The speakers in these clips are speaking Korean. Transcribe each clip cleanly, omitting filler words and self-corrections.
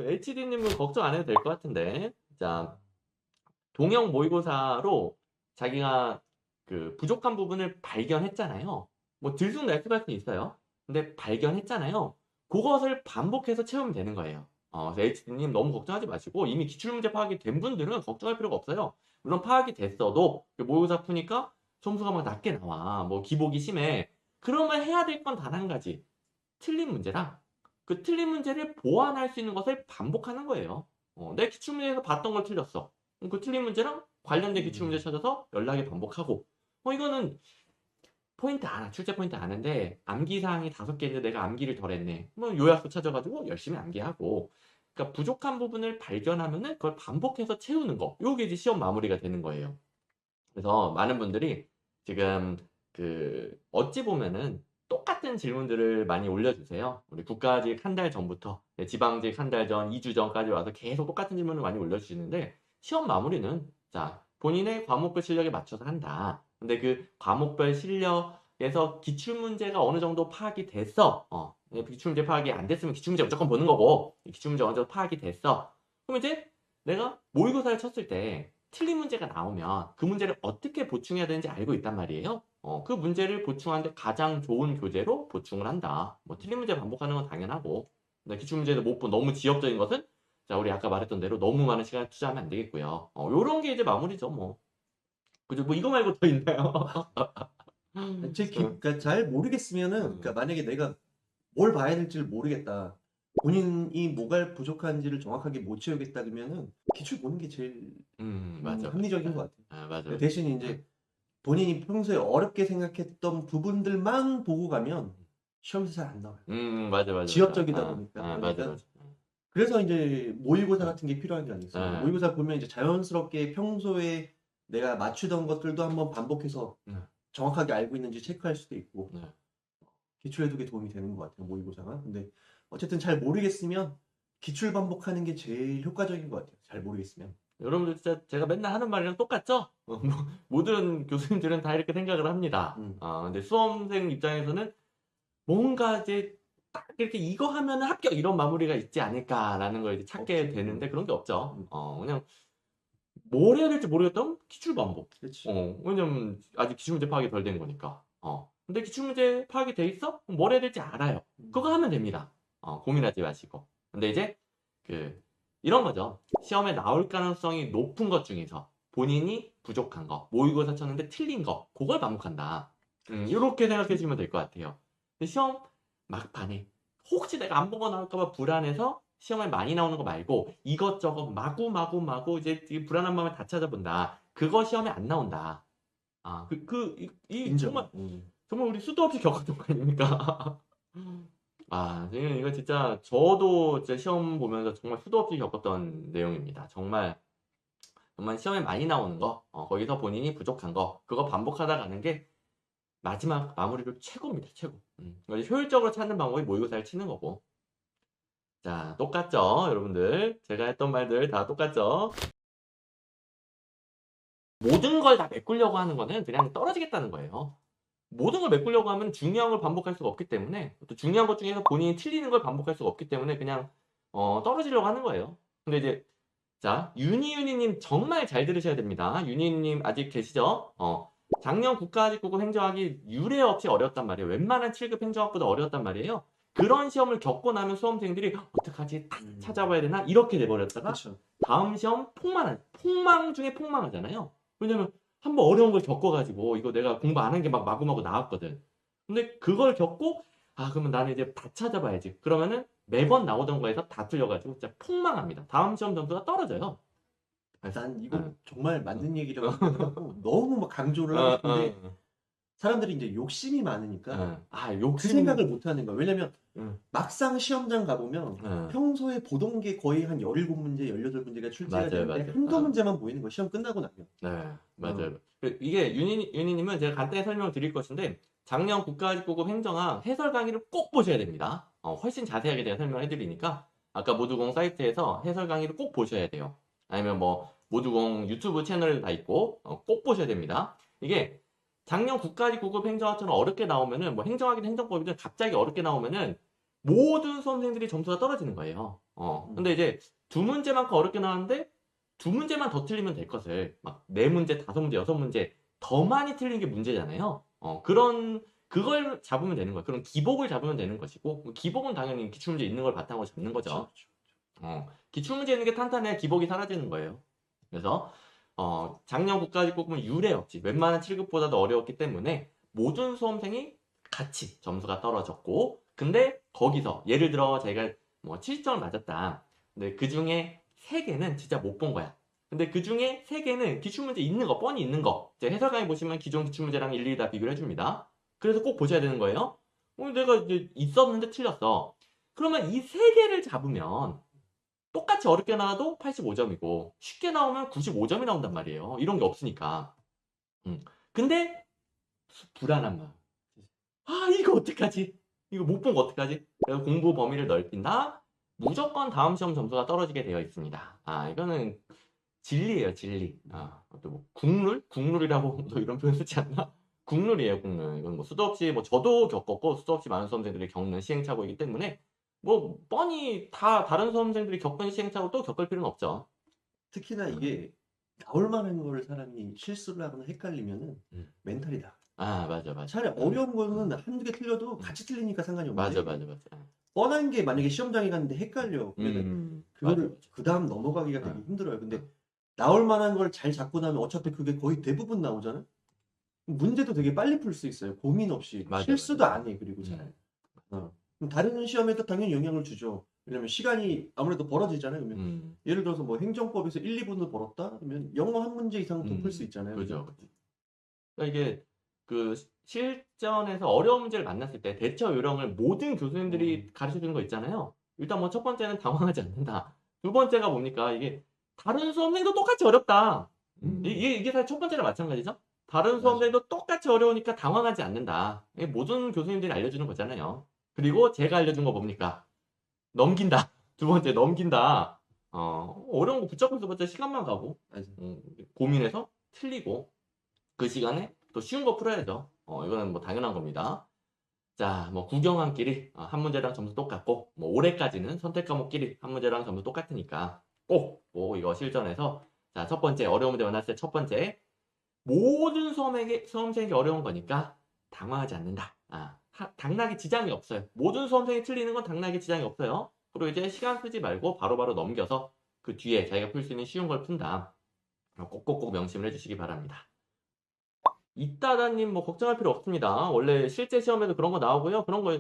HD님은 걱정 안 해도 될 것 같은데. 자, 동형 모의고사로 자기가 그 부족한 부분을 발견했잖아요. 뭐 들쑥날쑥할 수는 있어요. 근데 발견했잖아요. 그것을 반복해서 채우면 되는 거예요. 그래서 HD님 너무 걱정하지 마시고 이미 기출문제 파악이 된 분들은 걱정할 필요가 없어요. 물론 파악이 됐어도 모의고사 푸니까 점수가 막 낮게 나와. 뭐 기복이 심해. 그러면 해야 될 건 단 한 가지. 틀린 문제랑 그 틀린 문제를 보완할 수 있는 것을 반복하는 거예요. 내 기출문제에서 봤던 걸 틀렸어. 그럼 그 틀린 문제랑 관련된 기출문제 찾아서 연락에 반복하고. 이거는 포인트 하나, 출제 포인트 아는데 암기사항이 5개인데 내가 암기를 덜 했네. 뭐 요약서 찾아가지고 열심히 암기하고. 그러니까 부족한 부분을 발견하면은 그걸 반복해서 채우는 거. 요게 이제 시험 마무리가 되는 거예요. 그래서 많은 분들이 지금 그 어찌 보면은 똑같은 질문들을 많이 올려주세요. 우리 국가직 한 달 전부터 지방직 한 달 전, 2주 전까지 와서 계속 똑같은 질문을 많이 올려주시는데 시험 마무리는 자 본인의 과목별 실력에 맞춰서 한다. 근데 그 과목별 실력에서 기출문제가 어느 정도 파악이 됐어. 기출문제 파악이 안 됐으면 기출문제 무조건 보는 거고 기출문제 어느 정도 파악이 됐어. 그럼 이제 내가 모의고사를 쳤을 때 틀린 문제가 나오면 그 문제를 어떻게 보충해야 되는지 알고 있단 말이에요. 그 문제를 보충하는데 가장 좋은 교재로 보충을 한다. 뭐 틀린 문제 반복하는 건 당연하고 근데 기출문제도 못 본 너무 지엽적인 것은 자 우리 아까 말했던 대로 너무 많은 시간을 투자하면 안 되겠고요. 요런 게 이제 마무리죠 뭐. 그죠? 뭐 이거 말고 더 있나요? 그러니까 잘 모르겠으면은, 그러니까 만약에 내가 뭘 봐야 될지를 모르겠다. 본인이 뭐가 부족한지를 정확하게 못 채우겠다 그러면은 기출 보는 게 제일 맞아, 맞아. 합리적인 것 같아요. 맞아, 맞아. 대신 이제 본인이 평소에 어렵게 생각했던 부분들만 보고 가면 시험에서 잘 안 나와요. 맞아, 맞아, 맞아. 지엽적이다 보니까. 맞아, 그러니까 맞아. 그래서 이제 모의고사 같은 게 필요한 게 아니겠어요. 아, 모의고사 보면 이제 자연스럽게 평소에 내가 맞추던 것들도 한번 반복해서 정확하게 알고 있는지 체크할 수도 있고 기출해두기 도움이 되는 것 같아요, 모의고사가. 근데 어쨌든 잘 모르겠으면 기출 반복하는 게 제일 효과적인 것 같아요. 잘 모르겠으면. 여러분들 진짜 제가 맨날 하는 말이랑 똑같죠? 모든 교수님들은 다 이렇게 생각을 합니다. 음, 근데 수험생 입장에서는 뭔가 이제 딱 이렇게 이거 하면 합격 이런 마무리가 있지 않을까라는 걸 이제 찾게 없지. 되는데 그런 게 없죠. 음, 그냥 뭘 해야 될지 모르겠다면 기출 반복. 그렇지. 왜냐면 아직 기출문제 파악이 덜 된 거니까. 근데 기출문제 파악이 돼 있어? 그럼 뭘 해야 될지 알아요. 그거 하면 됩니다. 고민하지 마시고. 근데 이제 그 이런 거죠. 시험에 나올 가능성이 높은 것 중에서 본인이 부족한 거, 모의고사 쳤는데 틀린 거, 그걸 반복한다. 이렇게 생각해 주시면 될 것 같아요. 근데 시험 막판에 혹시 내가 안 보고 나올까봐 불안해서 시험에 많이 나오는 거 말고 이것저것 마구 이제 이 불안한 마음에 다 찾아본다. 그거 시험에 안 나온다. 인정. 정말 우리 수도 없이 겪었던 거 아닙니까? 지금 이거 진짜 저도 진짜 시험 보면서 정말 수도 없이 겪었던 내용입니다. 정말 시험에 많이 나오는 거, 거기서 본인이 부족한 거, 그거 반복하다 가는 게 마지막 마무리로 최고입니다. 최고. 효율적으로 찾는 방법이 모의고사를 치는 거고. 자, 똑같죠, 여러분들? 제가 했던 말들 다 똑같죠? 모든 걸 다 메꾸려고 하는 거는 그냥 떨어지겠다는 거예요. 모든 걸 메꾸려고 하면 중요한 걸 반복할 수가 없기 때문에 또 중요한 것 중에서 본인이 틀리는 걸 반복할 수가 없기 때문에 그냥 떨어지려고 하는 거예요. 근데 이제 자 유니유니님 정말 잘 들으셔야 됩니다. 유니유니님 아직 계시죠? 작년 국가직국어 행정학이 유례 없이 어려웠단 말이에요. 웬만한 7급 행정학보다 어려웠단 말이에요. 그런 시험을 겪고 나면 수험생들이 어떡하지? 딱 찾아봐야 되나? 이렇게 돼버렸다가 그렇죠. 다음 시험 폭망 중에 폭망하잖아요. 왜냐면 한번 어려운 걸 겪어가지고 이거 내가 공부 안 한 게 막 마구마구 나왔거든. 근데 그걸 겪고 그러면 나는 이제 다 찾아봐야지. 그러면은 매번 나오던 거에서 다 틀려가지고 진짜 폭망합니다. 다음 시험 점수가 떨어져요. 그래서 난 이거 응, 정말 응. 맞는 얘기라고 생각하고 너무 막 강조를 하고 싶은데 사람들이 이제 욕심이 많으니까 그 욕심, 생각을 못 하는 거야. 왜냐면 응, 막상 시험장 가보면 응. 평소에 보던 게 거의 한 17문제, 18문제가 출제가 맞아요, 되는데 맞아요. 한두 문제만 보이는 거야. 시험 끝나고 나면. 네, 어, 맞아요. 이게 유니님은 제가 간단히 설명을 드릴 것인데 작년 국가직국어 행정학 해설 강의를 꼭 보셔야 됩니다. 훨씬 자세하게 제가 설명해 드리니까 아까 모두공 사이트에서 해설 강의를 꼭 보셔야 돼요. 아니면 뭐 모두공 유튜브 채널 다 있고 꼭 보셔야 됩니다. 이게 작년 국가직국어 행정학처럼 어렵게 나오면은 뭐 행정학이든 행정법이든 갑자기 어렵게 나오면은 모든 수험생들이 점수가 떨어지는 거예요. 근데 이제 두 문제만큼 어렵게 나왔는데 두 문제만 더 틀리면 될 것을 막 네 문제, 다섯 문제, 여섯 문제 더 많이 틀린 게 문제잖아요. 그걸 잡으면 되는 거예요. 그런 기복을 잡으면 되는 것이고, 기복은 당연히 기출문제 있는 걸 바탕으로 잡는 거죠. 기출문제 있는 게 탄탄해야 기복이 사라지는 거예요. 그래서 작년 국가직국 보면 유례없이 웬만한 7급보다도 어려웠기 때문에 모든 수험생이 같이 점수가 떨어졌고, 근데 거기서 예를 들어 자기가 뭐 70점을 맞았다. 근데 그 중에 3개는 진짜 못 본 거야. 근데 그 중에 3개는 기출문제 있는 거, 뻔히 있는 거. 이제 해설 강의 보시면 기존 기출문제랑 일일이 다 비교를 해줍니다. 그래서 꼭 보셔야 되는 거예요. 내가 이제 있었는데 틀렸어. 그러면 이 3개를 잡으면 똑같이 어렵게 나와도 85점이고 쉽게 나오면 95점이 나온단 말이에요. 이런 게 없으니까. 근데 불안한 마음. 이거 어떡하지? 이거 못 본 거 어떡하지? 그래서 공부 범위를 넓힌다. 무조건 다음 시험 점수가 떨어지게 되어 있습니다. 이거는 진리예요, 진리. 또 뭐 국룰? 국룰이라고 또 이런 표현 쓰지 않나? 국룰이에요, 국룰. 이건 뭐 수도 없이 뭐 저도 겪었고 수도 없이 많은 수험생들이 겪는 시행착오이기 때문에 뭐 뻔히 다 다른 수험생들이 겪은 시행착오 또 겪을 필요는 없죠. 특히나 이게 나올 만한 거를 사람이 실수를 하거나 헷갈리면은 멘탈이 나. 맞아. 차라리 어려운 거는 한두 개 틀려도 같이 틀리니까 상관이 없는데 맞아. 뻔한 게 만약에 시험장에 갔는데 헷갈려. 그러면 그거를 맞아. 그 다음 넘어가기가 되게 힘들어요. 근데 나올 만한 걸 잘 잡고 나면 어차피 그게 거의 대부분 나오잖아요. 문제도 되게 빨리 풀 수 있어요. 고민 없이. 실수도 안 해. 그리고 잘. 그럼 다른 시험에도 당연히 영향을 주죠. 왜냐면 시간이 아무래도 벌어지잖아요. 그러면 예를 들어서 뭐 행정법에서 1, 2분을 벌었다? 그러면 영어 한 문제 이상 더 풀 수 있잖아요. 그죠. 그러니까 이게 그 실전에서 어려운 문제를 만났을 때 대처 요령을 모든 교수님들이 가르쳐 주는 거 있잖아요. 일단 뭐 첫 번째는 당황하지 않는다. 두 번째가 뭡니까? 이게 다른 수험생도 똑같이 어렵다. 이게 사실 첫 번째랑 마찬가지죠. 다른 수험생도 똑같이 어려우니까 당황하지 않는다. 이게 모든 교수님들이 알려주는 거잖아요. 그리고 제가 알려준 거 뭡니까? 넘긴다. 두 번째 넘긴다. 어려운 거 붙잡고 있어봤자 시간만 가고 고민해서 틀리고 그 시간에 또 쉬운 거 풀어야죠. 이거는 뭐 당연한 겁니다. 자, 뭐 국영한끼리 한 문제랑 점수 똑같고 뭐 올해까지는 선택 과목끼리 한 문제랑 점수 똑같으니까 꼭 뭐 이거 실전에서 자, 첫 번째 어려운 문제 만났을 때 첫 번째 모든 수험생에게 어려운 거니까 당황하지 않는다. 당락에 지장이 없어요. 모든 수험생이 틀리는 건 당락에 지장이 없어요. 그리고 이제 시간 쓰지 말고 바로바로 넘겨서 그 뒤에 자기가 풀 수 있는 쉬운 걸 푼다. 꼭꼭꼭 명심을 해주시기 바랍니다. 이따다님 뭐 걱정할 필요 없습니다. 원래 실제 시험에도 그런 거 나오고요. 그런 거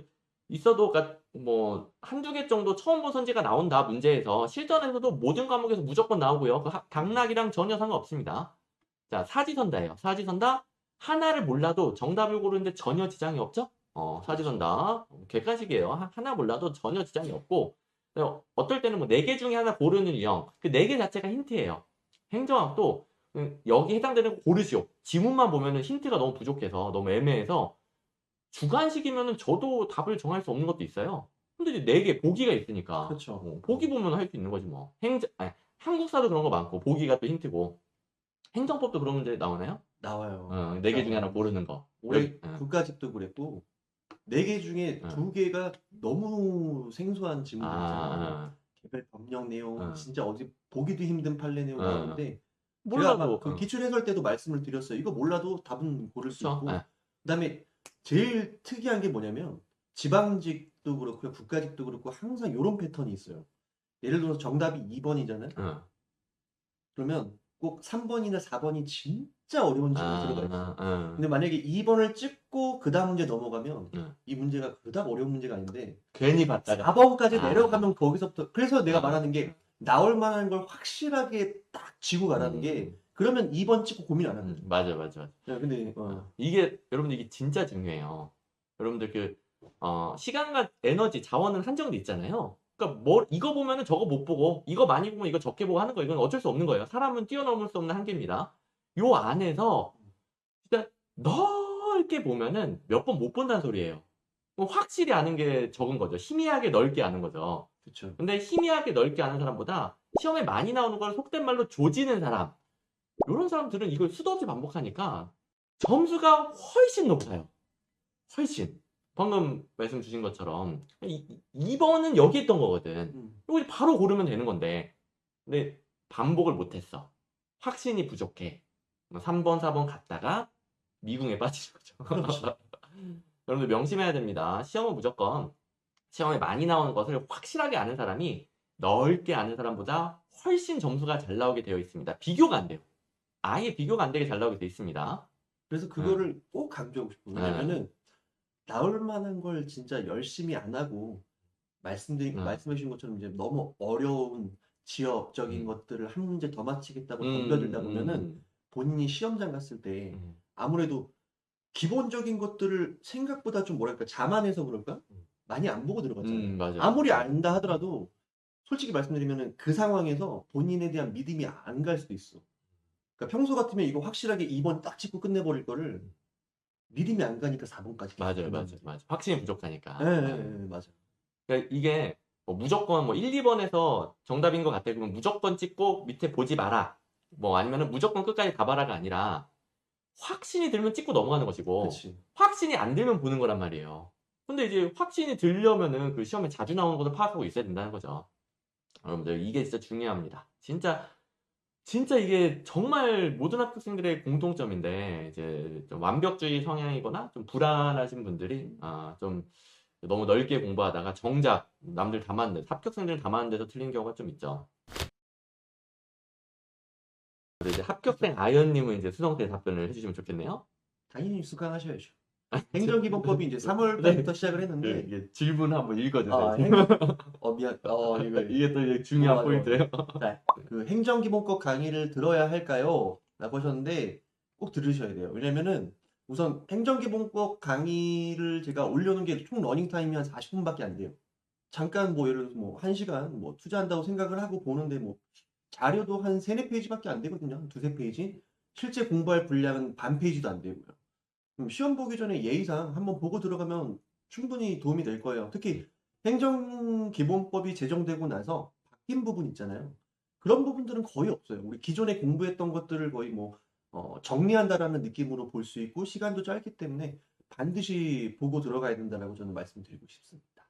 있어도 뭐 한두 개 정도 처음 본 선지가 나온다 문제에서 실전에서도 모든 과목에서 무조건 나오고요. 그 당락이랑 전혀 상관없습니다. 자, 사지선다예요. 사지선다 하나를 몰라도 정답을 고르는데 전혀 지장이 없죠? 사지선다 객관식이에요. 하나 몰라도 전혀 지장이 없고 어떨 때는 뭐 4개 중에 하나 고르는 유형 그 4개 자체가 힌트예요. 행정학도 여기 해당되는 거 고르시오. 지문만 보면은 힌트가 너무 부족해서 너무 애매해서 주관식이면은 저도 답을 정할 수 없는 것도 있어요. 근데 이제 4개 보기가 있으니까 그렇죠. 보기 보면 할 수 있는 거지 뭐. 한국사도 그런 거 많고 보기가 또 힌트고 행정법도 그런 문제 나오나요? 나와요. 4개 중에 하나 고르는 거. 올해 국가직도 그랬고 4개 중에 2개가 너무 생소한 지문이잖아요. 개별 법령 내용 진짜 어디 보기도 힘든 판례 내용 나오는데 제가 아마 그 기출 해설 때도 말씀을 드렸어요. 이거 몰라도 답은 고를 수 있고 그다음에 제일 특이한 게 뭐냐면 지방직도 그렇고요. 국가직도 그렇고 항상 이런 패턴이 있어요. 예를 들어서 정답이 2번이잖아요. 그러면 꼭 3번이나 4번이 진짜 어려운 질문이 들어가 있어요. 근데 만약에 2번을 찍고 그 다음 문제 넘어가면 이 문제가 그닥 어려운 문제가 아닌데 괜히 봤다가 4번까지 내려가면 거기서부터 그래서 내가 말하는 게 나올 만한 걸 확실하게 딱 쥐고 가라는 게 그러면 2번 찍고 고민 안 하는 거죠. 맞아. 근데 이게 여러분들 이게 진짜 중요해요. 여러분들 시간과 에너지, 자원은 한정돼 있잖아요. 그러니까 이거 보면은 저거 못 보고 이거 많이 보면 이거 적게 보고 하는 거 이건 어쩔 수 없는 거예요. 사람은 뛰어넘을 수 없는 한계입니다. 요 안에서 진짜 넓게 보면은 몇 번 못 본다는 소리예요. 확실히 아는 게 적은 거죠. 희미하게 넓게 아는 거죠. 그렇죠. 근데 희미하게 넓게 아는 사람보다 시험에 많이 나오는 걸 속된 말로 조지는 사람 이런 사람들은 이걸 수도 없이 반복하니까 점수가 훨씬 높아요. 훨씬. 방금 말씀 주신 것처럼 2번은 여기 있던 거거든. 이거 바로 고르면 되는 건데. 근데 반복을 못했어. 확신이 부족해. 3번, 4번 갔다가 미궁에 빠지는 거죠. 그렇죠. 여러분들 명심해야 됩니다. 시험은 무조건 시험에 많이 나오는 것을 확실하게 아는 사람이 넓게 아는 사람보다 훨씬 점수가 잘 나오게 되어 있습니다. 비교가 안 돼요. 아예 비교가 안 되게 잘 나오게 되어 있습니다. 그래서 그거를 꼭 강조하고 싶어요. 왜냐면은 나올 만한 걸 진짜 열심히 안 하고 말씀해 주신 것처럼 이제 너무 어려운 지역적인 것들을 한 문제 더 맞히겠다고 덤벼들다 보면은 본인이 시험장 갔을 때 아무래도 기본적인 것들을 생각보다 좀 뭐랄까 자만해서 그럴까? 많이 안 보고 들어갔잖아요. 맞아요. 아무리 안다 하더라도 솔직히 말씀드리면은 그 상황에서 본인에 대한 믿음이 안 갈 수도 있어. 그러니까 평소 같으면 이거 확실하게 2번 딱 짚고 끝내버릴 거를 믿음이 안 가니까 4번까지 맞아요. 확신이 부족하니까. 예, 맞아요. 그러니까 이게 뭐 무조건 뭐 1, 2번에서 정답인 것 같아. 그러면 무조건 찍고 밑에 보지 마라. 뭐 아니면은 무조건 끝까지 가봐라가 아니라 확신이 들면 찍고 넘어가는 것이고 그치. 확신이 안 들면 보는 거란 말이에요. 근데 이제 확신이 들려면은 그 시험에 자주 나오는 것을 파악하고 있어야 된다는 거죠. 여러분들 이게 진짜 중요합니다. 진짜 이게 정말 모든 합격생들의 공통점인데 이제 좀 완벽주의 성향이거나 좀 불안하신 분들이 좀 너무 넓게 공부하다가 정작 남들 다 맞는 합격생들 다 맞는 데서 틀린 경우가 좀 있죠. 근데 이제 합격생 아연님은 이제 수성태 답변을 해주시면 좋겠네요. 당연히 수강하셔야죠. 행정기본법이 이제 3월 달부터 시작을 했는데 이게 질문 한번 읽어주세요. 아, 미안. 이게 또 이게 중요한 맞아. 포인트예요. 자, 그 행정기본법 강의를 들어야 할까요? 라고 하셨는데 꼭 들으셔야 돼요. 왜냐면은 우선 행정기본법 강의를 제가 올려놓은 게 총 러닝타임이 한 40분밖에 안 돼요. 잠깐 뭐 예를 들어서 뭐 1시간 뭐 투자한다고 생각을 하고 보는데 뭐 자료도 한 3, 4페이지밖에 안 되거든요. 한 2, 3페이지. 실제 공부할 분량은 반 페이지도 안 되고요. 그럼 시험 보기 전에 예의상 한번 보고 들어가면 충분히 도움이 될 거예요. 특히 행정기본법이 제정되고 나서 바뀐 부분 있잖아요. 그런 부분들은 거의 없어요. 우리 기존에 공부했던 것들을 거의 뭐 정리한다라는 느낌으로 볼 수 있고 시간도 짧기 때문에 반드시 보고 들어가야 된다라고 저는 말씀드리고 싶습니다.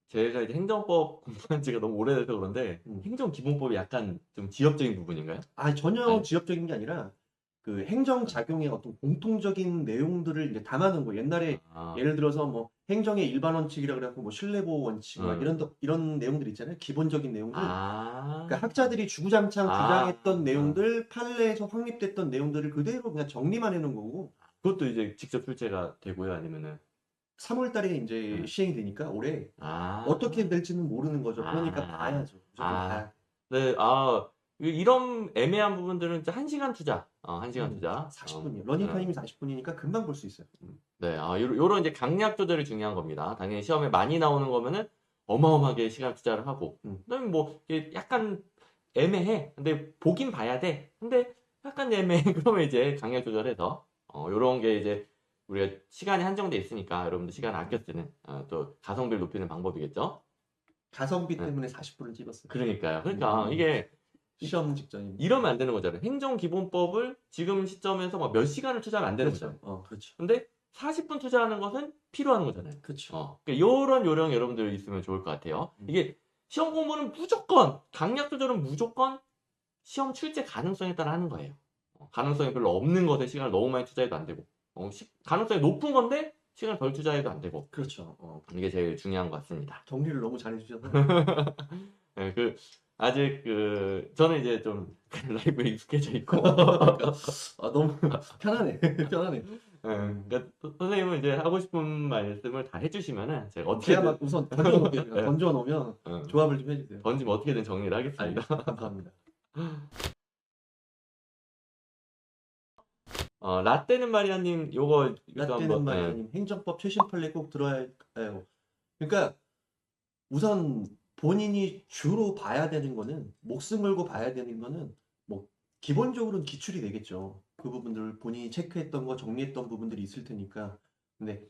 제가 이제 행정법 공부한 지가 너무 오래돼서 그런데 행정기본법이 약간 좀 지엽적인 부분인가요? 전혀 지엽적인 게 아니라 그 행정 작용의 어떤 공통적인 내용들을 이제 담아놓은 거예요. 옛날에 예를 들어서 뭐 행정의 일반 원칙이라 그래갖고 뭐 신뢰보호 원칙 막 이런 내용들 있잖아요. 기본적인 내용들. 그러니까 학자들이 주구장창 주장했던 내용들, 판례에서 확립됐던 내용들을 그대로 그냥 정리만 해놓은 거고. 그것도 이제 직접 출제가 되고요, 아니면은 3월 달에 이제 시행이 되니까 올해 어떻게 될지는 모르는 거죠. 그러니까 봐야죠. 무조건 봐야. 네, 이런 애매한 부분들은 진짜 1시간 투자. 1시간 투자. 40분이요. 러닝타임이 40분이니까 금방 볼 수 있어요. 네, 요런 이제 강약 조절이 중요한 겁니다. 당연히 시험에 많이 나오는 거면은 어마어마하게 시간 투자를 하고. 그다음에 뭐 이게 약간 애매해. 근데 보긴 봐야 돼. 근데 약간 애매해. 그러면 이제 강약 조절해서 요런 게 이제 우리가 시간이 한정돼 있으니까 여러분들 시간 아껴 쓰는 또 가성비를 높이는 방법이겠죠. 가성비 때문에 40분을 찍었어요. 그러니까요. 그러니까 이게 시험 직전이 이러면 안 되는 거잖아요. 행정기본법을 지금 시점에서 막 몇 시간을 투자하면 안 되는 그렇죠. 거잖아요. 그렇죠. 근데 40분 투자하는 것은 필요한 거잖아요. 그렇죠. 그러니까 요런 요령 여러분들 있으면 좋을 것 같아요. 이게 시험 공부는 무조건 강약 조절은 무조건 시험 출제 가능성에 따라 하는 거예요. 가능성이 별로 없는 것에 시간을 너무 많이 투자해도 안 되고 가능성이 높은 건데 시간을 덜 투자해도 안 되고. 그렇죠. 이게 제일 중요한 것 같습니다. 정리를 너무 잘해주셔서. 네, 아직 저는 이제 좀 라이브에 익숙해져 있고 너무 편하네. 편하네. 그러니까 선생님은 이제 하고 싶은 말씀을 다 해주시면은 제가 제가 막 우선 던져 놓으면 조합을 좀 해주세요. 던지면 어떻게든 정리를 하겠습니다. 감사합니다. 라떼는 마리아님 요거 라떼는 마리아님 행정법 최신 판례 꼭 들어야 해요. 그러니까 우선 본인이 주로 봐야 되는 거는 목숨 걸고 봐야 되는 거는 뭐 기본적으로는 기출이 되겠죠. 그 부분들 본인이 체크했던 거 정리했던 부분들이 있을 테니까. 근데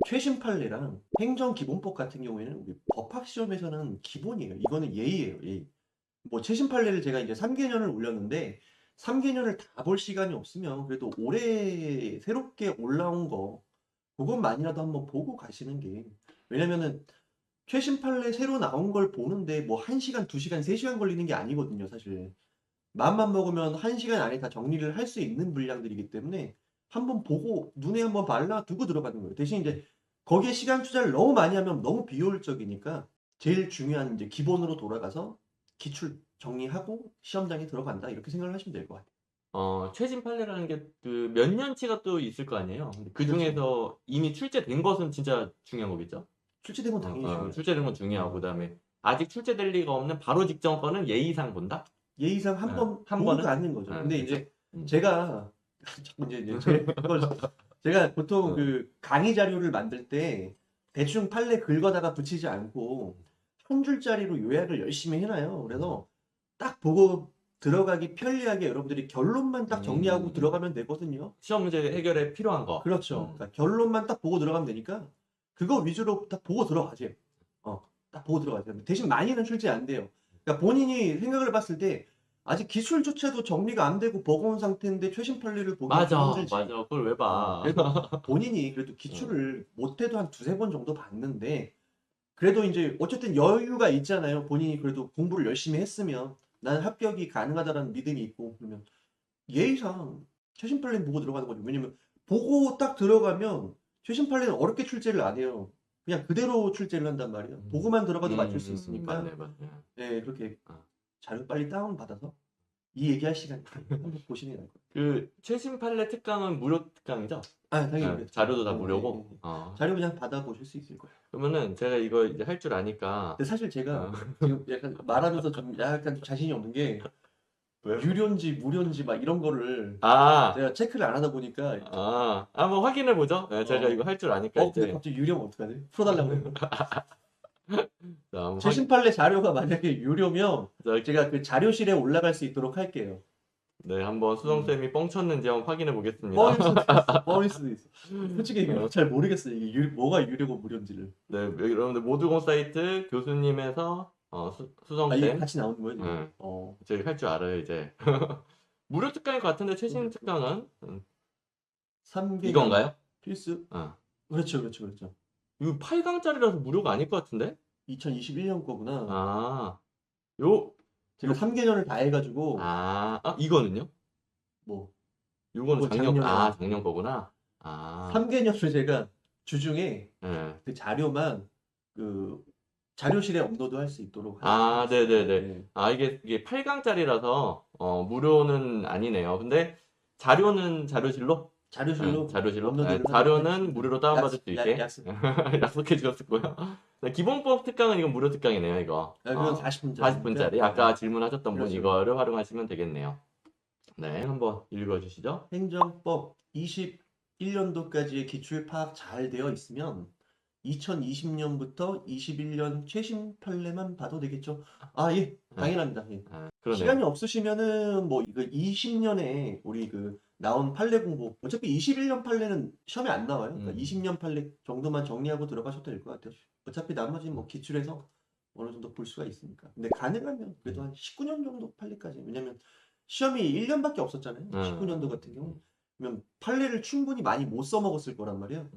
최신 판례랑 행정기본법 같은 경우에는 우리 법학 시험에서는 기본이에요. 이거는 예의예요. 예의. 뭐 최신 판례를 제가 이제 3개년을 올렸는데 3개년을 다 볼 시간이 없으면 그래도 올해 새롭게 올라온 거 그것만이라도 한번 보고 가시는 게, 왜냐면은 최신 판례 새로 나온 걸 보는데 뭐 1시간, 2시간, 3시간 걸리는 게 아니거든요, 사실. 마음만 먹으면 1시간 안에 다 정리를 할 수 있는 분량들이기 때문에 한번 보고 눈에 한번 발라 두고 들어가는 거예요. 대신 이제 거기에 시간 투자를 너무 많이 하면 너무 비효율적이니까 제일 중요한 이제 기본으로 돌아가서 기출 정리하고 시험장에 들어간다, 이렇게 생각을 하시면 될 것 같아요. 최신 판례라는 게 그 몇 년치가 또 있을 거 아니에요. 근데 그 그렇죠. 중에서 이미 출제된 것은 진짜 중요한 거겠죠. 출제된 건 당연히 중요하죠. 출제된 건 중요하고, 그다음에 아직 출제될 리가 없는 바로 직전 거는 예의상 본다. 예의상 네, 한번 한 보고 번은? 가는 거죠. 네, 근데 그렇죠. 이제 제가 자꾸 이제 제가 보통 그 강의 자료를 만들 때 대충 판례 긁어다가 붙이지 않고 한 줄짜리로 요약을 열심히 해놔요. 그래서 딱 보고 들어가기 편리하게 여러분들이 결론만 딱 정리하고 들어가면 되거든요. 시험 문제 해결에 필요한 거. 그렇죠. 그러니까 결론만 딱 보고 들어가면 되니까 그거 위주로 딱 보고 들어가세요. 딱 보고 들어가세요. 대신 많이는 출제 안 돼요. 그러니까 본인이 생각을 봤을 때 아직 기술조차도 정리가 안 되고 버거운 상태인데 최신 판례를 보기가 좀 맞아, 힘들지. 맞아. 그걸 왜 봐? 그래도 본인이 그래도 기출을 못해도 한 2-3번 정도 봤는데, 그래도 이제 어쨌든 여유가 있잖아요. 본인이 그래도 공부를 열심히 했으면 나는 합격이 가능하다라는 믿음이 있고, 그러면 예의상 최신 판례 보고 들어가는 거죠. 왜냐면 보고 딱 들어가면 최신 판례는 어렵게 출제를 안 해요. 그냥 그대로 출제를 한단 말이에요. 보고만 들어가도 맞출 수 있으니까. 맞네, 맞네. 네, 그렇게 어. 자료 빨리 다운 받아서 이 얘기할 시간 한번 보시는 게 나을 것 같아요. 그 최신 판례 특강은 무료 특강이죠? 당연히 네, 그렇죠. 자료도 다 네, 무료고. 네, 네. 자료 그냥 받아보실 수 있을 거예요. 그러면은 제가 이거 이제 할 줄 아니까. 근데 사실 제가 지금 약간 말하면서 좀 약간 좀 자신이 없는 게, 왜요? 유료인지 무료인지 막 이런 거를 아, 제가 체크를 안 하다 보니까 한번 확인해 보죠. 네, 제가 이거 할 줄 아니까 근데 이제. 갑자기 유료면 어떡하지? 풀어달라고 해요. 자, 한번 최신 판례 자료가 만약에 유료면 자, 제가 그 자료실에 올라갈 수 있도록 할게요. 네, 한번 수성쌤이 뻥쳤는지 한번 확인해 보겠습니다. 뻥일 수도 있어. 뻥일 수도 있어. 솔직히 잘 모르겠어요. 이게 뭐가 유료고 무료인지를. 네, 여러분들 모두공 사이트 교수님에서 이게 수성쌤. 같이 나오는 거예요? 네. 어. 저희 할 줄 알아요, 이제. 무료 특강일 것 같은데, 최신 특강은? 3개월 이건가요? 필수? 어. 그렇죠, 그렇죠, 그렇죠. 이거 8강짜리라서 무료가 아닐 것 같은데? 2021년 거구나. 제가 요- 3개년을 다 해가지고, 이거는요? 뭐, 이거는 이건 작년, 작년에 작년 거구나. 3개년을 제가 주중에 네. 그 자료만 그 자료실에 업로드 할 수 있도록 네네네. 네. 이게 8강짜리라서, 무료는 아니네요. 근데, 자료는 자료실로? 자료실로 자료실로? 업로드를 자료는 하도록 무료로 다운받을 수 있게. 약속. 약속해 주셨고요. 네, 기본법 특강은 이건 무료 특강이네요, 이거. 그건 40분짜리. 40분짜리. 아까 질문하셨던 분 그렇죠. 이거를 활용하시면 되겠네요. 네, 한번 읽어주시죠. 행정법 21년도까지의 기출 파악 잘 되어 있으면 2020년부터 21년 최신 판례만 봐도 되겠죠? 예, 당연합니다. 예. 그러네요. 시간이 없으시면은 뭐 이거 20년에 우리 그 나온 판례 공부, 어차피 21년 판례는 시험에 안 나와요. 그러니까 20년 판례 정도만 정리하고 들어가셔도 될 것 같아요. 어차피 나머지는 뭐 기출해서 어느 정도 볼 수가 있으니까. 근데 가능하면 그래도 한 19년 정도 판례까지. 왜냐면 시험이 1년밖에 없었잖아요. 19년도 같은 경우. 그러면 판례를 충분히 많이 못 써먹었을 거란 말이에요.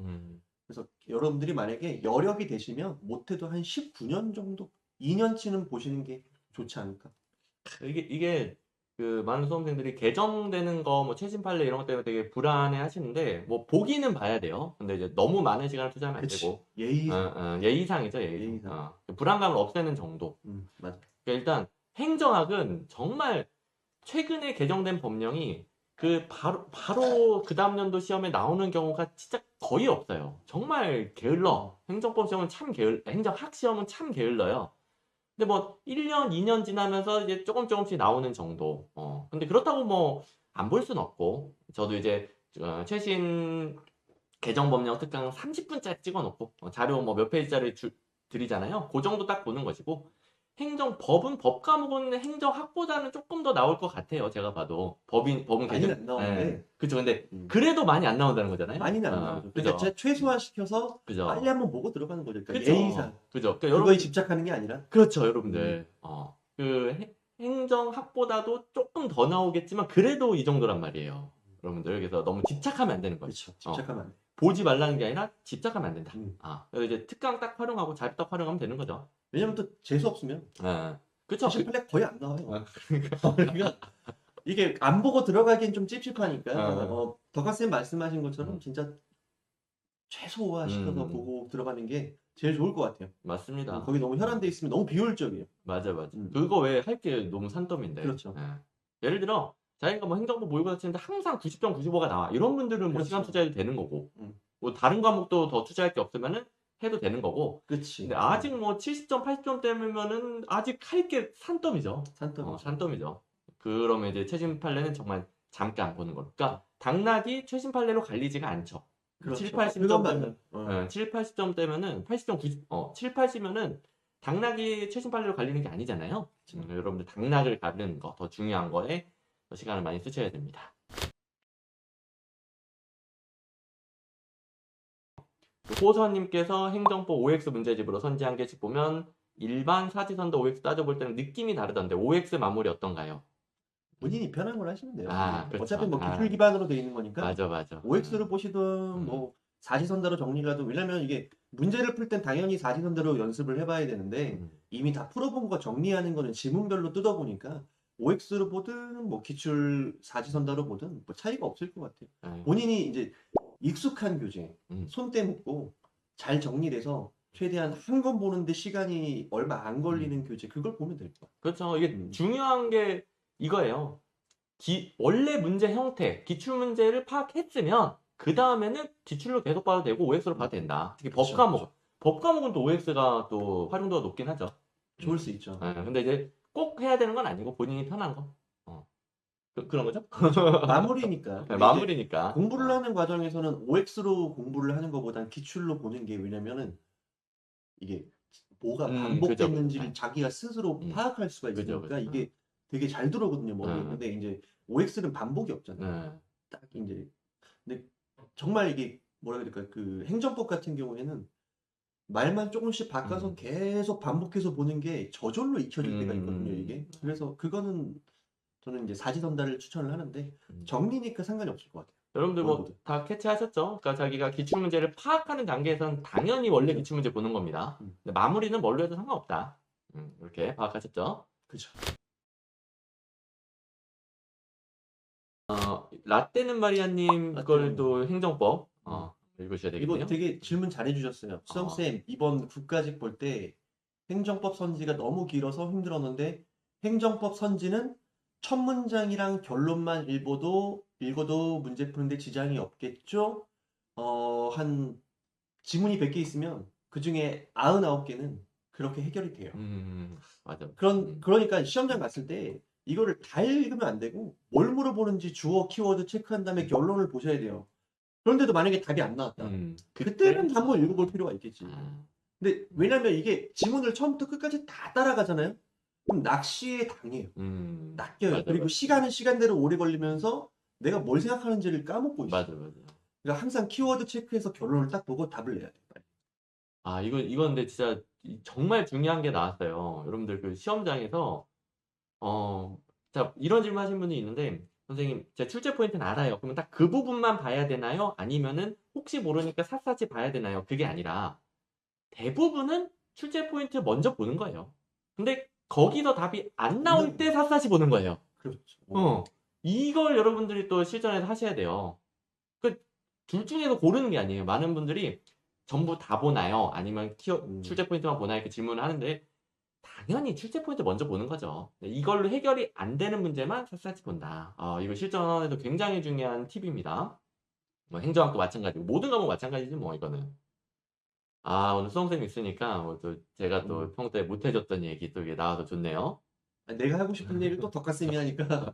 그래서 여러분들이 만약에 여력이 되시면 못해도 한 19년 정도, 2년치는 보시는 게 좋지 않을까. 이게 그 많은 수험생들이 개정되는 거, 뭐 최신 판례 이런 것 때문에 되게 불안해 하시는데, 뭐 보기는 봐야 돼요. 근데 이제 너무 많은 시간을 투자하면 안 그치. 되고. 예의상. 예의상이죠, 예의상. 예의상. 불안감을 없애는 정도. 맞아. 그러니까 일단 행정학은 정말 최근에 개정된 법령이 바로 그 다음 년도 시험에 나오는 경우가 진짜 거의 없어요. 정말 게을러. 행정법 시험은 행정학 시험은 참 게을러요. 근데 뭐 1년, 2년 지나면서 이제 조금씩 나오는 정도. 근데 그렇다고 뭐 안 볼 순 없고, 저도 이제 최신 개정법령 특강 30분짜리 찍어놓고 자료 뭐 몇 페이지짜리 드리잖아요. 그 정도 딱 보는 것이고, 행정법은 법 과목은 행정학보다는 조금 더 나올 것 같아요. 제가 봐도 법은 많이는 개정. 안 나오는데. 그렇죠. 근데 그래도 많이 안 나온다는 거잖아요. 많이는 안 나오죠. 그죠. 그러니까 최소화시켜서 그죠. 빨리 한번 보고 들어가는 거죠. 그러니까 그죠. 예의상. 그죠. 그러니까 그거에 집착하는 게 아니라. 그렇죠, 여러분들. 행정학보다도 조금 더 나오겠지만 그래도 이 정도란 말이에요. 여러분들. 그래서 너무 집착하면 안 되는 거죠. 그렇죠. 집착하면 안 돼. 보지 말라는 게 아니라 집착하면 안 된다. 음. 그래서 이제 특강 딱 활용하고 잘 딱 활용하면 되는 거죠. 왜냐면 또 재수 없으면 그쵸? 최신 플랫 거의 안 나와요. 그러니까. 그러니까 이게 안 보고 들어가기엔 좀 찝찝하니까 어. 덕화쌤 말씀하신 것처럼 음. 진짜 최소화 시켜서 음. 보고 들어가는 게 제일 좋을 것 같아요. 맞습니다. 거기 너무 혈안돼 있으면 너무 비효율적이에요. 맞아. 그거 왜 할 게 너무 산더미인데. 그렇죠. 예를 들어 자기가 뭐 행정부 모의고사 치는데 항상 90점, 95가 나와. 이런 분들은 뭐 그렇죠. 시간 투자해도 되는 거고. 음. 뭐 다른 과목도 더 투자할 게 없으면은 해도 되는 거고. 그치. 근데 아직 뭐 70점, 80점 때면은 아직 할 게 산더미죠. 산더미죠. 산더미죠. 그러면 이제 최신 판례는 정말 잠깐 보는 거. 그러니까 당락이 최신 판례로 갈리지가 않죠. 그렇죠. 7, 80점 그건 되면, 맞아요. 7, 80점 되면은 80점, 90, 7, 80이면은 당락이 최신 판례로 갈리는 게 아니잖아요. 여러분들 당락을 가르는 거, 더 중요한 거에 더 시간을 많이 쓰셔야 됩니다. 호선님께서 행정법 OX 문제집으로 선지 한 개씩 보면 일반 사지선도 OX 따져볼 때는 느낌이 다르던데 OX 마무리 어떤가요? 본인이 편한 걸 하시면 돼요. 그렇죠. 어차피 뭐 기출 기반으로 돼 있는 거니까 맞아. OX로 보시든 뭐 사지선다로 정리라도 왜냐면 이게 문제를 풀 땐 당연히 사지선다로 연습을 해봐야 되는데 이미 다 풀어본 거 정리하는 거는 지문별로 뜯어보니까 OX로 보든 뭐 기출 사지선다로 보든 뭐 차이가 없을 것 같아요. 본인이 이제 익숙한 교재, 손때 묻고 잘 정리돼서 최대한 한 권 보는데 시간이 얼마 안 걸리는 교재 그걸 보면 될 거야. 그렇죠. 이게 중요한 게 이거예요. 원래 문제 형태, 기출 문제를 파악했으면 그 다음에는 기출로 계속 봐도 되고 OX로 봐도 된다. 특히 법 과목. 법 과목은 또 OX가 또 활용도가 높긴 하죠. 좋을 수 있죠. 근데 이제 꼭 해야 되는 건 아니고 본인이 편한 거. 그런 거죠? 마무리니까. 마무리니까. 공부를 하는 과정에서는 OX로 공부를 하는 것보단 기출로 보는 게 왜냐면은 이게 뭐가 반복됐는지를 그죠. 자기가 스스로 파악할 수가 있으니까 그죠. 이게 되게 잘 들어오거든요, 머리에. 근데 이제 OX는 반복이 없잖아요. 딱 이제 근데 정말 이게 뭐라 그래야 될까? 그 행정법 같은 경우에는 말만 조금씩 바꿔서 계속 반복해서 보는 게 저절로 익혀질 때가 있거든요, 이게. 그래서 그거는 저는 이제 사지선다를 추천을 하는데 정리니까 상관이 없을 것 같아요. 여러분들 뭐 다 캐치하셨죠? 그러니까 자기가 기출문제를 파악하는 단계에서는 당연히 원래 기출문제 보는 겁니다. 근데 마무리는 뭘로 해도 상관없다. 이렇게 파악하셨죠? 그렇죠. 라떼는 마리아님 걸도 행정법 읽으셔야 되겠네요. 이거 되게 질문 잘해주셨어요. 수정쌤 이번 국가직 볼 때 행정법 선지가 너무 길어서 힘들었는데 행정법 선지는 첫 문장이랑 결론만 읽어도 문제 푸는데 지장이 없겠죠? 한 지문이 100개 있으면 그 중에 99개는 그렇게 해결이 돼요. 맞아. 그러니까 시험장 갔을 때 이거를 다 읽으면 안 되고 뭘 물어보는지 주어, 키워드 체크한 다음에 결론을 보셔야 돼요. 그런데도 만약에 답이 안 나왔다. 그때는 한번 읽어볼 필요가 있겠지. 근데 왜냐면 이게 지문을 처음부터 끝까지 다 따라가잖아요. 그럼 낚시에 당해요. 낚여요. 맞아, 그리고 시간은 시간대로 오래 걸리면서 내가 뭘 생각하는지를 까먹고 있어. 맞아. 그러니까 항상 키워드 체크해서 결론을 딱 보고 답을 내야 돼. 이건 근데 진짜 정말 중요한 게 나왔어요. 여러분들 그 시험장에서 자, 이런 질문 하신 분이 있는데 선생님, 제 출제 포인트는 알아요. 그러면 딱 그 부분만 봐야 되나요? 아니면은 혹시 모르니까 샅샅이 봐야 되나요? 그게 아니라 대부분은 출제 포인트 먼저 보는 거예요. 근데 거기서 답이 안 나올 때 샅샅이 보는 거예요. 그렇죠. 이걸 여러분들이 또 실전에서 하셔야 돼요. 둘 중에서 고르는 게 아니에요. 많은 분들이 전부 다 보나요? 아니면 출제 포인트만 보나요? 이렇게 질문을 하는데 당연히 출제 포인트 먼저 보는 거죠. 이걸로 해결이 안 되는 문제만 샅샅이 본다. 이거 실전에도 굉장히 중요한 팁입니다. 뭐 행정학도 마찬가지고 모든 과목 마찬가지지 뭐 이거는. 오늘 수험생 있으니까 또 제가 또 평소에 못 해줬던 얘기 또 이게 나와서 좋네요. 내가 하고 싶은 얘기를 또 덕가쌤이 하니까.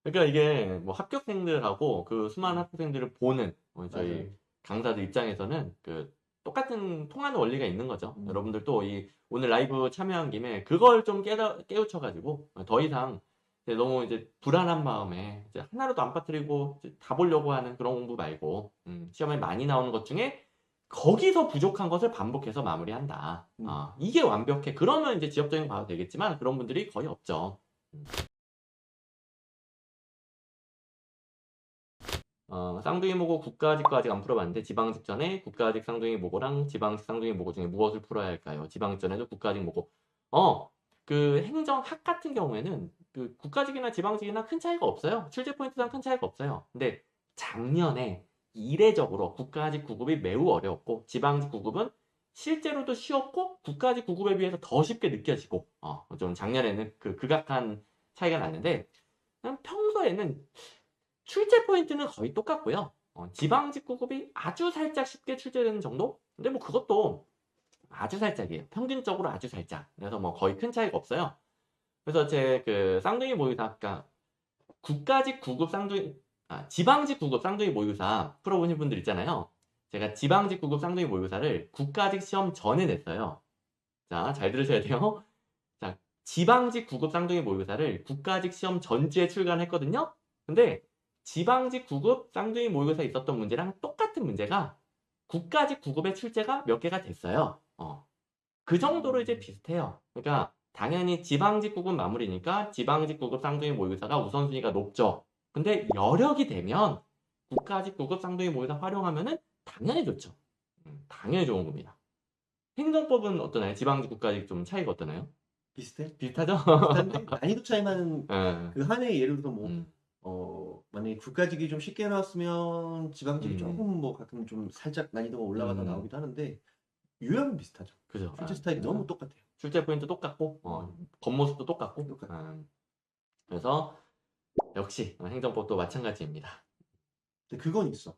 그러니까 이게 뭐 합격생들하고 그 수많은 학부생들을 보는 저희 맞아요. 강사들 입장에서는 그 똑같은 통하는 원리가 있는 거죠. 여러분들도 오늘 라이브 참여한 김에 그걸 좀 깨우쳐가지고 더 이상 너무 이제 불안한 마음에 이제 하나라도 안 빠뜨리고 다 보려고 하는 그런 공부 말고 시험에 많이 나오는 것 중에 거기서 부족한 것을 반복해서 마무리한다. 이게 완벽해. 그러면 이제 지역적인 거 봐도 되겠지만 그런 분들이 거의 없죠. 쌍둥이 모고 국가직 거 아직 안 풀어봤는데 지방직 전에 국가직 쌍둥이 모고랑 지방직 쌍둥이 모고 중에 무엇을 풀어야 할까요? 지방직 전에도 국가직 모고. 그 행정학 같은 경우에는 그 국가직이나 지방직이나 큰 차이가 없어요. 출제 포인트상 큰 차이가 없어요. 근데 작년에 이례적으로 국가직 9급이 매우 어려웠고 지방직 9급은 실제로도 쉬웠고 국가직 9급에 비해서 더 쉽게 느껴지고 좀 작년에는 그 극악한 차이가 났는데 평소에는 출제 포인트는 거의 똑같고요. 지방직 9급이 아주 살짝 쉽게 출제되는 정도? 근데 뭐 그것도 아주 살짝이에요. 평균적으로 아주 살짝. 그래서 뭐 거의 큰 차이가 없어요. 그래서 제 그 쌍둥이 모의사 아까 국가직 9급 쌍둥이 지방직 9급 쌍둥이 모의고사 풀어보신 분들 있잖아요. 제가 지방직 9급 쌍둥이 모의고사를 국가직 시험 전에 냈어요. 자, 잘 들으셔야 돼요. 자, 지방직 9급 쌍둥이 모의고사를 국가직 시험 전주에 출간했거든요. 근데 지방직 9급 쌍둥이 모의고사에 있었던 문제랑 똑같은 문제가 국가직 9급의 출제가 몇 개가 됐어요. 그 정도로 이제 비슷해요. 그러니까 당연히 지방직 9급 마무리니까 지방직 9급 쌍둥이 모의고사가 우선순위가 높죠. 근데 여력이 되면 국가직 9급 쌍둥이 모의고사 활용하면은 당연히 좋죠. 당연히 좋은 겁니다. 행정법은 어떠나요? 지방직 국가직 좀 차이가 어떠나요? 비슷해? 비슷하죠? 비슷한데 난이도 차이만 예. 그 한 해 예를 들어서 만약에 국가직이 좀 쉽게 나왔으면 지방직이 조금 뭐 가끔 좀 살짝 난이도가 올라가다 나오기도 하는데 유형은 비슷하죠. 그죠. 출제 스타일이 너무 똑같아요. 출제 포인트 똑같고 겉모습도 똑같고 그래서 역시 행정법도 마찬가지입니다. 근데 그건 있어.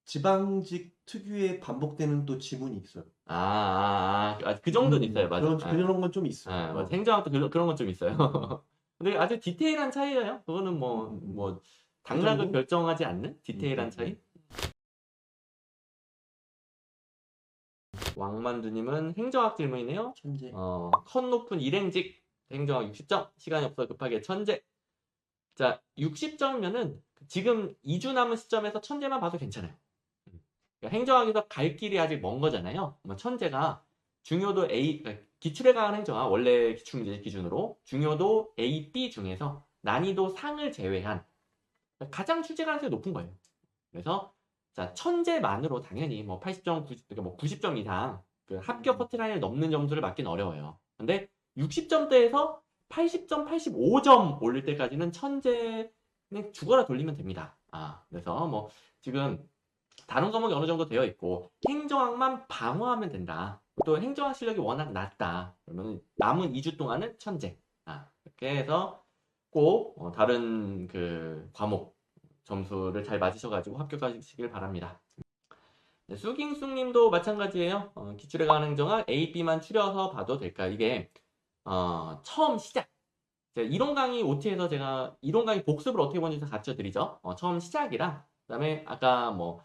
지방직 특유의 반복되는 또 지문이 있어요. 그 정도는 있어요. 맞아. 그런 건 좀 있어. 맞아. 행정학도 그런 건 좀 있어요. 근데 아주 디테일한 차이예요. 그거는 뭐 당락을 정도? 결정하지 않는 디테일한 차이. 왕만두님은 행정학 질문이네요. 천재. 컷 높은 일행직 행정학 60점 시간이 없어 급하게 천재. 자 60점이면은 지금 2주 남은 시점에서 천재만 봐도 괜찮아요. 그러니까 행정학에서 갈 길이 아직 먼 거잖아요. 천재가 중요도 A, 그러니까 기출에 강한 행정학, 원래 기출문제 기준으로 중요도 A, B 중에서 난이도 상을 제외한 가장 출제 가능성이 높은 거예요. 그래서 자 천재만으로 당연히 뭐 80점, 90, 그러니까 뭐 90점 이상 그 합격 커트라인을 넘는 점수를 맞기는 어려워요. 근데 60점대에서 80점, 85점 올릴 때까지는 천재는 죽어라 돌리면 됩니다. 그래서 뭐 지금 다른 과목이 어느 정도 되어 있고 행정학만 방어하면 된다. 또 행정학 실력이 워낙 낮다. 그러면 남은 2주 동안은 천재. 이렇게 해서 꼭 다른 그 과목 점수를 잘 맞으셔가지고 합격하시길 바랍니다. 네, 수깅숙님도 마찬가지예요. 기출에 관한 행정학 A, B만 추려서 봐도 될까? 이게 처음 시작. 이론 강의 OT에서 제가 이론 강의 복습을 어떻게 보는지 가르쳐 드리죠. 처음 시작이라 그다음에 아까 뭐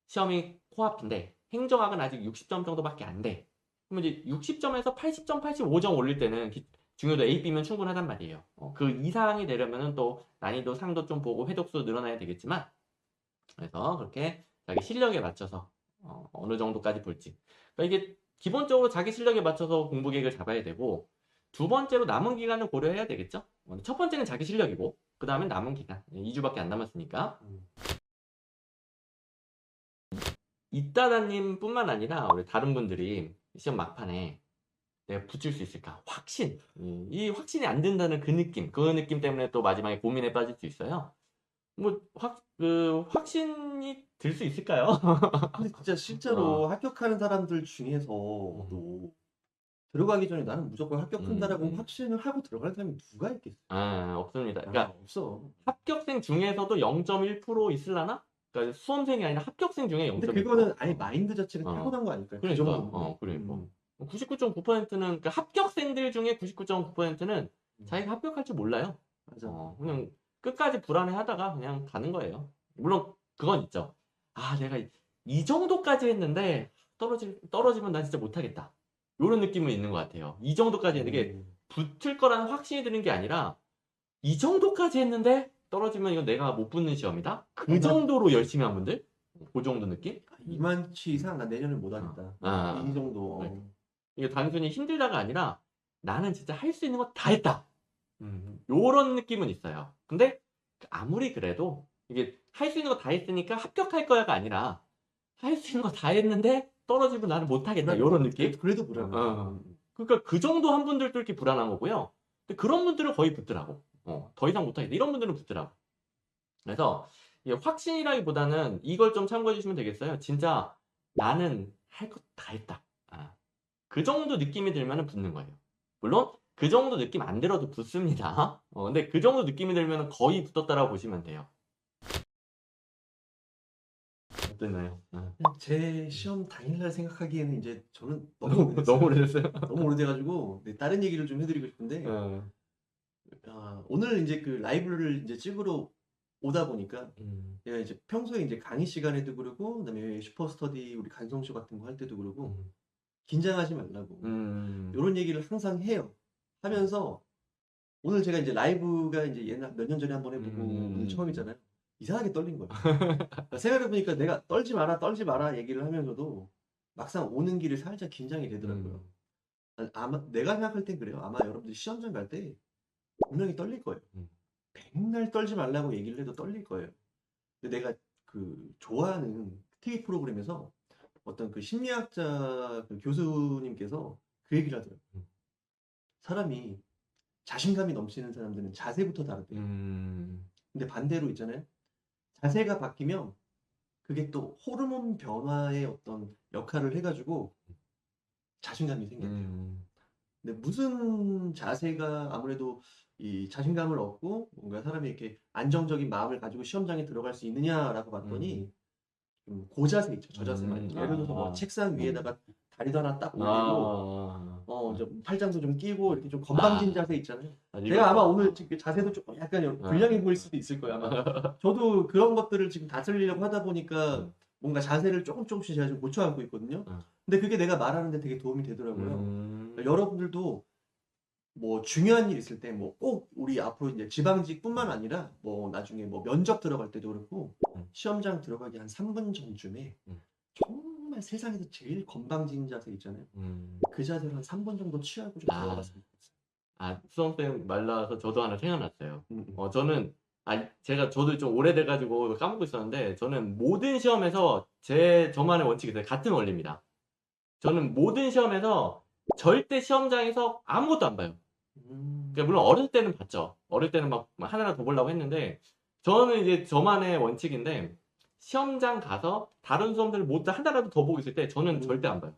시험이 코앞인데 행정학은 아직 60점 정도밖에 안 돼. 그러면 이제 60점에서 80점, 85점 올릴 때는 중요도 A, B면 충분하단 말이에요. 그 이상이 되려면은 또 난이도 상도 좀 보고 회독수 늘어나야 되겠지만 그래서 그렇게 자기 실력에 맞춰서 어느 정도까지 볼지. 그러니까 이게 기본적으로 자기 실력에 맞춰서 공부 계획을 잡아야 되고 두 번째로 남은 기간을 고려해야 되겠죠. 첫 번째는 자기 실력이고 그 다음에 남은 기간 2주밖에 안 남았으니까. 이따다님 뿐만 아니라 우리 다른 분들이 시험 막판에 내가 붙일 수 있을까? 확신. 이 확신이 안 든다는 그 느낌 때문에 또 마지막에 고민에 빠질 수 있어요. 확신이 들 수 있을까요? 근데 진짜 실제로 합격하는 사람들 중에서도 들어가기 전에 나는 무조건 합격한다라고 확신을 하고 들어가는 사람이 누가 있겠어? 없습니다. 그러니까 없어. 합격생 중에서도 0.1% 있을라나? 그러니까 수험생이 아니라 합격생 중에 0.1%. 근데 그거는 아예 마인드 자체가 타고난 거 아닐까요? 그러니까, 99.9%는 그러니까 합격생들 중에 99.9%는 자기가 합격할 줄 몰라요. 맞아. 그냥 끝까지 불안해하다가 그냥 가는 거예요. 물론 그건 있죠. 내가 이 정도까지 했는데 떨어지면 난 진짜 못하겠다. 이런 느낌은 있는 것 같아요. 이 정도까지 했는데 이게 붙을 거라는 확신이 드는 게 아니라 이 정도까지 했는데 떨어지면 이건 내가 못 붙는 시험이다. 그 정도로 열심히 한 분들, 그 정도 느낌? 이만치 이상 나 내년에 못하겠다. 이 정도. 이게 단순히 힘들다가 아니라 나는 진짜 할 수 있는 거 다 했다. 요런 느낌은 있어요. 근데 아무리 그래도 이게 할 수 있는 거 다 했으니까 합격할 거야가 아니라 할 수 있는 거 다 했는데 떨어지면 나는 못하겠다. 요런 느낌? 그래도 불안해. 그러니까 그 정도 한 분들도 이렇게 불안한 거고요. 근데 그런 분들은 거의 붙더라고. 더 이상 못하겠다. 이런 분들은 붙더라고. 그래서 이게 확신이라기보다는 이걸 좀 참고해 주시면 되겠어요. 진짜 나는 할 것 다 했다. 그 정도 느낌이 들면 붙는 거예요. 물론 그 정도 느낌 안 들어도 붙습니다. 근데 그 정도 느낌이 들면 거의 붙었다라고 보시면 돼요. 어땠나요? 제 시험 당일날 생각하기에는 이제 저는 너무 너무 오래됐어요. 오래됐어요. 너무 오래돼가지고 네, 다른 얘기를 좀 해드리고 싶은데 오늘 이제 그 라이브를 이제 찍으러 오다 보니까 내가 이제 평소에 이제 강의 시간에도 그러고 그다음에 슈퍼스터디 우리 간성쇼 같은 거 할 때도 그러고 긴장하지 말라고 이런 얘기를 항상 해요. 하면서 오늘 제가 이제 라이브가 이제 옛날 몇 년 전에 한번 해보고 오늘 처음이잖아요. 이상하게 떨린 거예요. 그러니까 생각해보니까 내가 떨지 마라 얘기를 하면서도 막상 오는 길에 살짝 긴장이 되더라고요. 아마 내가 생각할 땐 그래요. 아마 여러분들 시험장 갈 때 분명히 떨릴 거예요. 백날 떨지 말라고 얘기를 해도 떨릴 거예요. 근데 내가 그 좋아하는 TV 프로그램에서 어떤 그 심리학자 그 교수님께서 그 얘기를 하더라고요. 사람이 자신감이 넘치는 사람들은 자세부터 다르대요. 근데 반대로 있잖아요. 자세가 바뀌면 그게 또 호르몬 변화의 어떤 역할을 해가지고 자신감이 생긴대요. 근데 무슨 자세가 아무래도 이 자신감을 얻고 뭔가 사람이 이렇게 안정적인 마음을 가지고 시험장에 들어갈 수 있느냐라고 봤더니 고자세 있죠. 저자세 말이죠. 예를 들어서 뭐 책상 위에다가 다리도 하나 딱 올리고 이제 팔짱도 좀 끼고 이렇게 좀 건방진 자세 있잖아요. 제가 아마 오늘 지금 자세도 조금 약간 불량해 보일 수도 있을 거예요. 아마 저도 그런 것들을 지금 다스리려고 하다 보니까 뭔가 자세를 조금씩 제가 좀 고쳐가고 있거든요. 근데 그게 내가 말하는데 되게 도움이 되더라고요. 그러니까 여러분들도 뭐 중요한 일 있을 때 뭐 꼭 우리 앞으로 이제 지방직뿐만 아니라 뭐 나중에 뭐 면접 들어갈 때도 그렇고 시험장 들어가기 한 3분 전쯤에 정말 세상에서 제일 건방진 자세 있잖아요. 그 자세를 한 3분 정도 취하고 좀 들어갔으면 좋겠어요. 수험생 말 나와서 저도 하나 생각났어요. 저는 저도 좀 오래돼가지고 까먹고 있었는데 저는 모든 시험에서 저만의 원칙이 있어요. 같은 원리입니다. 저는 모든 시험에서 절대 시험장에서 아무것도 안 봐요. 그러니까 물론 어릴 때는 봤죠. 어릴 때는 막 하나라도 더 보려고 했는데 저는 이제 저만의 원칙인데 시험장 가서 다른 수험들을 모두 하나라도 더 보고 있을 때 저는 절대 안 봐요.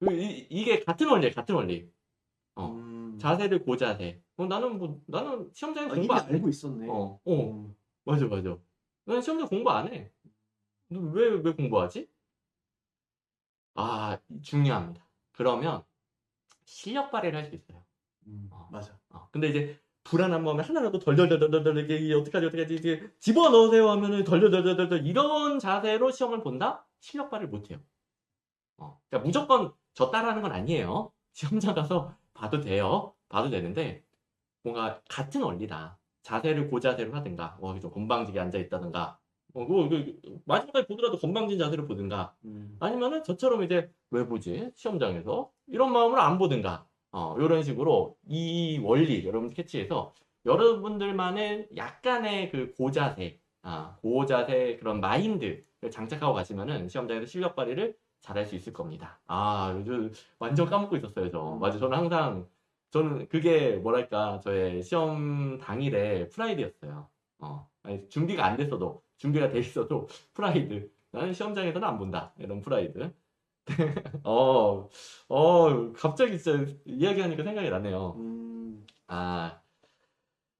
이게 같은 원리예요. 같은 원리. 자세를 고자세. 나는 시험장에 공부 이미 안 해. 알고 있었네. 맞아. 나는 시험장 공부 안 해. 너 왜 공부하지? 중요합니다. 그러면 실력 발휘를 할 수 있어요. 맞아. 근데 이제 불안한 마음에 하나라도 덜덜덜덜덜 이게 어떡하지 이제 집어넣으세요 하면은 덜덜덜덜덜 이런 자세로 시험을 본다? 실력 발휘를 못 해요. 그러니까 무조건 저 따라하는 건 아니에요. 시험장 가서 봐도 돼요. 봐도 되는데 뭔가 같은 원리다. 자세를 고자세로 하든가, 좀 건방지게 앉아 있다든가, 마지막에 보더라도 건방진 자세를 보든가, 아니면은 저처럼 이제 왜 보지? 시험장에서 이런 마음으로 안 보든가, 이런 식으로 이 원리 여러분 캐치해서 여러분들만의 약간의 그 고자세 그런 마인드를 장착하고 가시면은 시험장에서 실력 발휘를 잘할 수 있을 겁니다. 요즘 완전 까먹고 있었어요, 저. 맞아, 저는 그게 뭐랄까 저의 시험 당일에 프라이드였어요. 준비가 안 됐어도 준비가 돼 있어도 프라이드. 나는 시험장에서는 안 본다. 이런 프라이드. 갑자기 진짜 이야기하니까 생각이 나네요.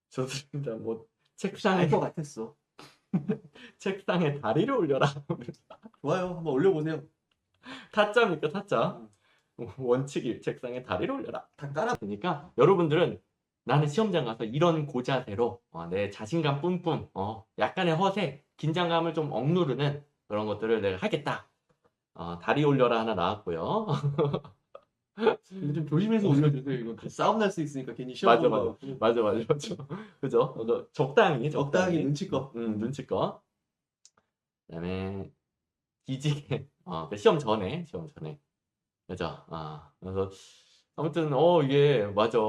좋습니다. 뭐 책상에 알 것 같았어. 책상에 다리를 올려라. 좋아요. 한번 올려보세요. 타짜입니까 타짜? 원칙이 책상에 다리를 올려라. 다 깔아. 그러니까 여러분들은 나는 시험장 가서 이런 고자세로 내 자신감 뿜뿜, 약간의 허세, 긴장감을 좀 억누르는 그런 것들을 내가 하겠다. 다리 올려라 하나 나왔고요. 근데 좀 조심해서 올려주세요. 이거 싸움 날 수 있으니까 괜히 시험 보고. 맞아. 그죠? 적당히 눈치껏. 눈치껏. 그다음에 기지개. 시험 전에. 그죠? 그래서 아무튼 이게 맞아.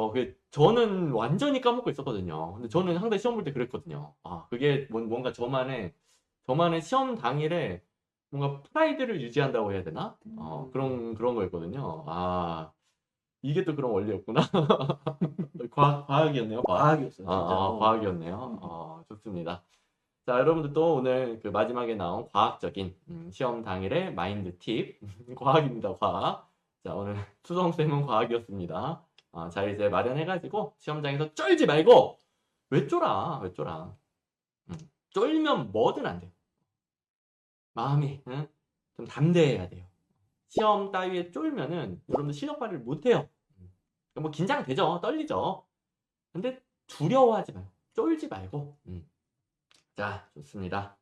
저는 완전히 까먹고 있었거든요. 근데 저는 항상 시험 볼 때 그랬거든요. 그게 뭔가 저만의 시험 당일에 뭔가 프라이드를 유지한다고 해야 되나? 그런 거였거든요. 이게 또 그런 원리였구나. 과학이었네요. 과학이었어요, 진짜. 과학이었네요. 좋습니다. 자, 여러분들 또 오늘 그 마지막에 나온 과학적인 시험 당일의 마인드 팁. 과학입니다, 과학. 자, 오늘 수성쌤은 과학이었습니다. 자리세 마련해가지고 시험장에서 쫄지 말고, 왜 쫄아, 왜 쫄아. 쫄면 뭐든 안 돼요. 마음이, 좀 담대해야 돼요. 시험 따위에 쫄면은 여러분들 실력 발휘를 못해요. 뭐 긴장되죠, 떨리죠. 근데 두려워하지 말고, 쫄지 말고. 자, 좋습니다.